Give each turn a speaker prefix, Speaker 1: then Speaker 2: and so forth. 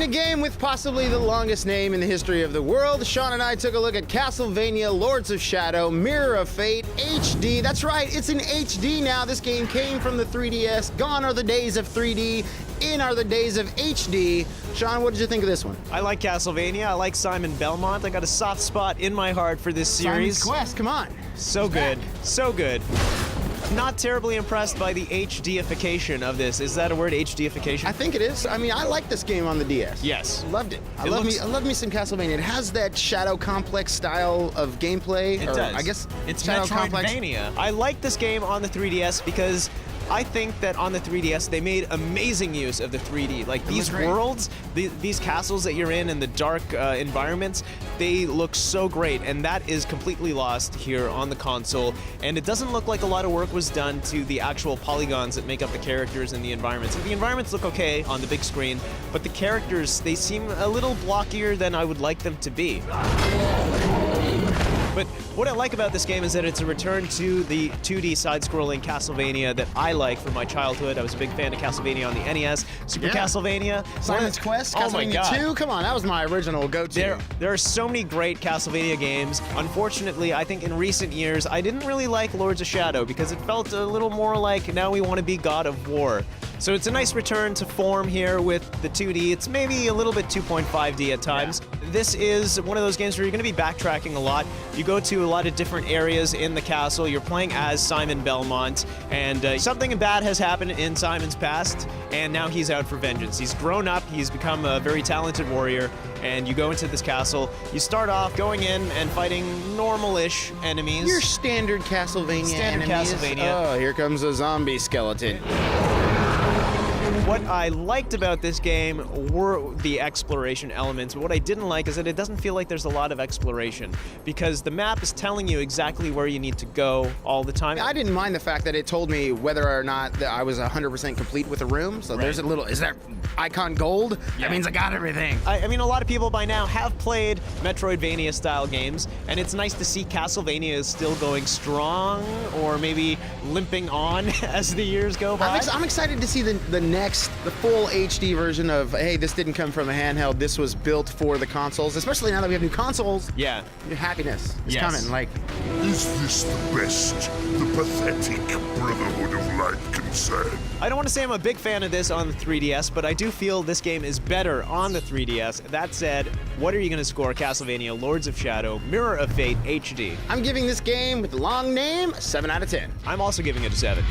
Speaker 1: In a game with possibly the longest name in the history of the world, Shaun and I took a look at Castlevania Lords of Shadow Mirror of Fate HD. That's right, it's in HD now. This game came from the 3DS. Gone are the days of 3D. In are the days of HD. Shaun, what did you think of this one?
Speaker 2: I like Castlevania. I like Simon Belmont. I got a soft spot in my heart for this series.
Speaker 1: Simon's Quest, come on.
Speaker 2: So good. So good. Not terribly impressed by the HDification of this. Is that a word, HDification?
Speaker 1: I think it is. I mean, I like this game on the DS.
Speaker 2: Yes.
Speaker 1: Loved it. I love me some Castlevania. It has that Shadow Complex style of gameplay.
Speaker 2: It does.
Speaker 1: I guess
Speaker 2: it's
Speaker 1: Shadow
Speaker 2: Metroidvania. I like this game on the 3DS because I think that on the 3DS they made amazing use of the 3D. Like these worlds, these castles that you're in the dark environments, they look so great, and that is completely lost here on the console. And it doesn't look like a lot of work was done to the actual polygons that make up the characters and the environments. The environments look okay on the big screen, but the characters, they seem a little blockier than I would like them to be. But what I like about this game is that it's a return to the 2D side-scrolling Castlevania that I like from my childhood. I was a big fan of Castlevania on the NES. Super Castlevania.
Speaker 1: Simon's Quest,
Speaker 2: Oh my
Speaker 1: Castlevania
Speaker 2: God.
Speaker 1: 2. Come on, that was my original go-to.
Speaker 2: There are so many great Castlevania games. Unfortunately, I think in recent years, I didn't really like Lords of Shadow because it felt a little more like now we want to be God of War. So it's a nice return to form here with the 2D. It's maybe a little bit 2.5D at times. Yeah. This is one of those games where you're going to be backtracking a lot. You go to a lot of different areas in the castle. You're playing as Simon Belmont, and something bad has happened in Simon's past, and now he's out for vengeance. He's grown up. He's become a very talented warrior, and you go into this castle. You start off going in and fighting normal-ish enemies.
Speaker 1: Your standard Castlevania enemies.
Speaker 2: Castlevania.
Speaker 1: Oh, here comes a zombie skeleton.
Speaker 2: What I liked about this game were the exploration elements. What I didn't like is that it doesn't feel like there's a lot of exploration because the map is telling you exactly where you need to go all the time.
Speaker 1: I didn't mind the fact that it told me whether or not that I was 100% complete with a room. So there's a little, is that icon gold? Yeah. That means I got everything.
Speaker 2: I mean, a lot of people by now have played Metroidvania style games, and it's nice to see Castlevania is still going strong or maybe limping on as the years go by.
Speaker 1: I'm excited to see the full HD version of, hey, this didn't come from a handheld, this was built for the consoles, especially now that we have new consoles.
Speaker 2: Yeah.
Speaker 1: Your happiness is coming, like.
Speaker 3: Is this the best the pathetic Brotherhood of Light can say?
Speaker 2: I don't want to say I'm a big fan of this on the 3DS, but I do feel this game is better on the 3DS. That said, what are you going to score Castlevania Lords of Shadow Mirror of Fate HD?
Speaker 1: I'm giving this game with the long name a 7 out of 10.
Speaker 2: I'm also giving it a 7.